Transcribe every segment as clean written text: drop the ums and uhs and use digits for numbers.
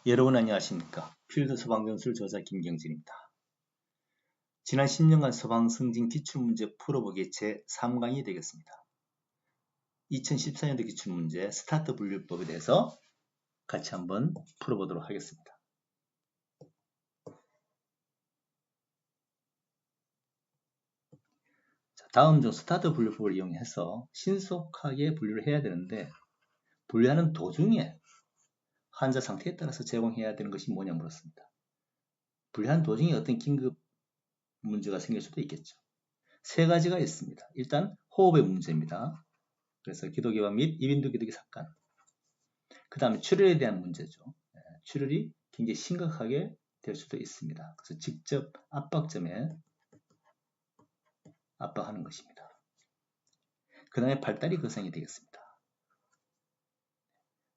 여러분 안녕하십니까? 필드 소방전술 저자 김경진입니다. 지난 10년간 소방승진 기출문제 풀어보기 제3강이 되겠습니다. 2014년도 기출문제 스타트 분류법에 대해서 같이 한번 풀어보도록 하겠습니다. 자, 다음 중 스타트 분류법을 이용해서 신속하게 분류를 해야 되는데 분류하는 도중에 환자 상태에 따라서 제공해야 되는 것이 뭐냐 물었습니다. 분류하는 도중에 어떤 긴급 문제가 생길 수도 있겠죠. 세 가지가 있습니다. 일단 호흡의 문제입니다. 그래서 기도기관 및 이빈도 기도기 삭간. 그 다음에 출혈에 대한 문제죠. 출혈이 굉장히 심각하게 될 수도 있습니다. 그래서 직접 압박점에 압박하는 것입니다. 그 다음에 발다리 거상이 되겠습니다.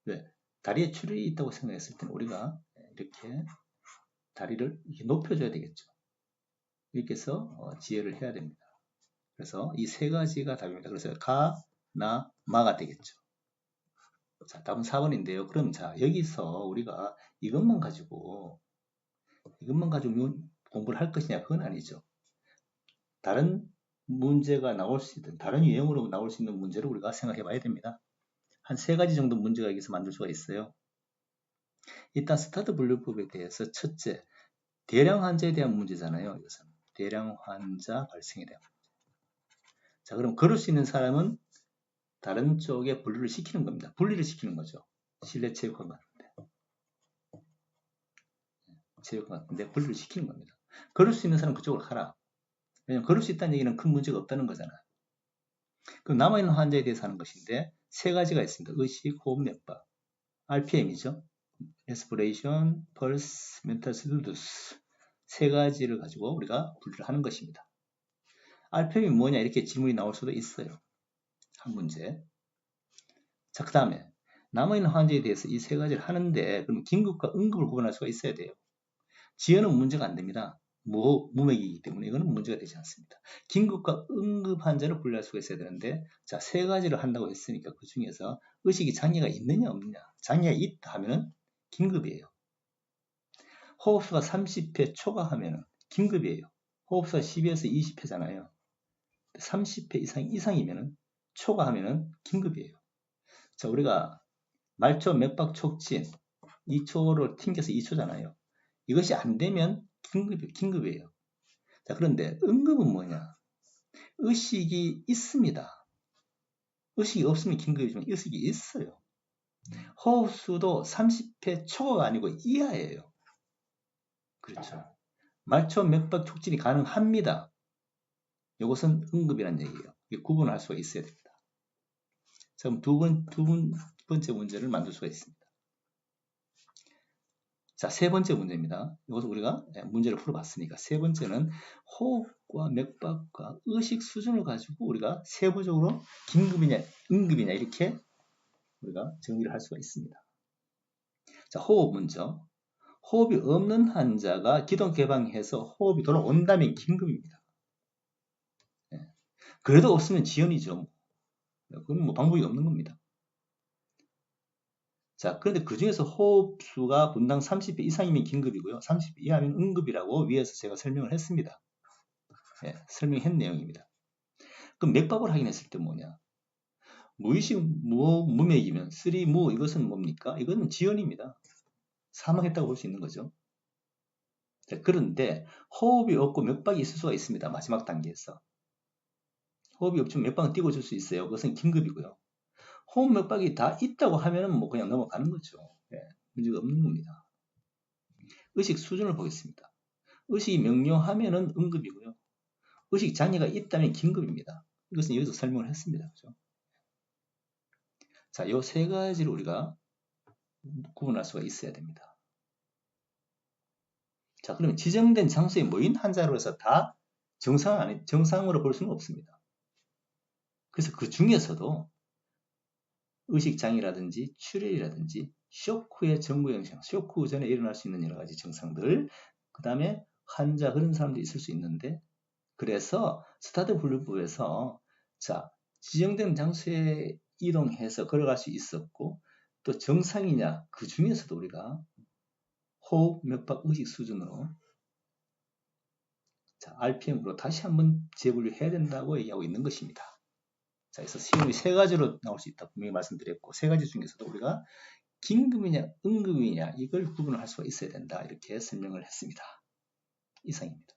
왜? 다리에 출혈이 있다고 생각했을 때는 우리가 이렇게 다리를 이렇게 높여줘야 되겠죠. 이렇게 해서 지혈을 해야 됩니다. 그래서 이 세 가지가 답입니다. 그래서 가, 나, 마가 되겠죠. 자, 답은 4번인데요. 그럼 자, 여기서 우리가 이것만 가지고 공부를 할 것이냐? 그건 아니죠. 다른 문제가 나올 수 있는, 다른 유형으로 나올 수 있는 문제를 우리가 생각해 봐야 됩니다. 한 세 가지 정도 문제가 여기서 만들 수가 있어요. 일단 스타트 분류법에 대해서 첫째, 대량 환자에 대한 문제잖아요. 이것은 대량 환자 발생에 대한 문제. 자, 그럼 그럴 수 있는 사람은 다른 쪽에 분류를 시키는 겁니다. 분리를 시키는 거죠. 실내 체육관 같은데. 체육관 같은데 분리를 시키는 겁니다. 그럴 수 있는 사람은 그쪽으로 가라. 왜냐면 그럴 수 있다는 얘기는 큰 문제가 없다는 거잖아요. 그럼 남아있는 환자에 대해서 하는 것인데 세 가지가 있습니다. 의식, 호흡, 맥박. RPM이죠. Respiration, Pulse, Mental Status. 세 가지를 가지고 우리가 분류를 하는 것입니다. RPM이 뭐냐 이렇게 질문이 나올 수도 있어요. 한 문제. 자, 그 다음에 남아있는 환자에 대해서 이 세 가지를 하는데 그럼 긴급과 응급을 구분할 수가 있어야 돼요. 지연은 문제가 안 됩니다. 무맥이기 때문에 이거는 문제가 되지 않습니다. 긴급과 응급 환자를 분류할 수가 있어야 되는데 자, 세 가지를 한다고 했으니까 그 중에서 의식이 장애가 있느냐 없느냐. 장애가 있다 하면은 긴급이에요. 호흡수가 30회 초과하면은 긴급이에요. 호흡수가 10에서 20회잖아요. 30회 이상이면은 초과하면은 긴급이에요. 자, 우리가 말초 맥박 촉진 2초를 튕겨서 2초잖아요. 이것이 안 되면 긴급이에요. 자, 그런데 응급은 뭐냐? 의식이 있습니다. 의식이 없으면 긴급이지만 의식이 있어요. 호흡수도 30회 초가 아니고 이하예요. 그렇죠. 말초 맥박 촉진이 가능합니다. 이것은 응급이라는 얘기예요. 구분할 수가 있어야 됩니다. 자, 그럼 두 번째 문제를 만들 수가 있습니다. 자, 세 번째 문제입니다. 이것을 우리가 문제를 풀어봤으니까 세 번째는 호흡과 맥박과 의식 수준을 가지고 우리가 세부적으로 긴급이냐 응급이냐 이렇게 우리가 정리를 할 수가 있습니다. 자, 호흡 먼저. 호흡이 없는 환자가 기동 개방해서 호흡이 돌아온다면 긴급입니다. 그래도 없으면 지연이죠. 그건 뭐 방법이 없는 겁니다. 자, 그런데 그 중에서 호흡수가 분당 30배 이상이면 긴급이고요. 30배 이하면 응급이라고 위에서 제가 설명을 했습니다. 설명한 내용입니다. 그럼 맥박을 확인했을 때 뭐냐? 무의식 무맥이면 3무 이것은 뭡니까? 이거는 지연입니다. 사망했다고 볼 수 있는 거죠. 자, 그런데 호흡이 없고 맥박이 있을 수가 있습니다. 마지막 단계에서. 호흡이 없지만 맥박은 띄워줄 수 있어요. 그것은 긴급이고요. 호흡 맥박이 다 있다고 하면은 뭐 그냥 넘어가는 거죠. 문제가 없는 겁니다. 의식 수준을 보겠습니다. 의식이 명료하면은 응급이고요. 의식 장애가 있다면 긴급입니다. 이것은 여기서 설명을 했습니다. 그죠? 자, 요 세 가지를 우리가 구분할 수가 있어야 됩니다. 자, 그러면 지정된 장소에 모인 환자로 해서 다 정상으로 볼 수는 없습니다. 그래서 그 중에서도 의식장애라든지 출혈이라든지 쇼크 후의 정구 현상, 쇼크 후 전에 일어날 수 있는 여러 가지 증상들, 그 다음에 환자 그런 사람도 있을 수 있는데 그래서 스타트 분류법에서 자, 지정된 장소에 이동해서 걸어갈 수 있었고 또 정상이냐 그 중에서도 우리가 호흡 몇 박 의식 수준으로 자, RPM으로 다시 한번 재분류해야 된다고 얘기하고 있는 것입니다. 자, 그래서 시험이 세 가지로 나올 수 있다 분명히 말씀드렸고 세 가지 중에서도 우리가 긴급이냐 응급이냐 이걸 구분을 할 수가 있어야 된다 이렇게 설명을 했습니다. 이상입니다.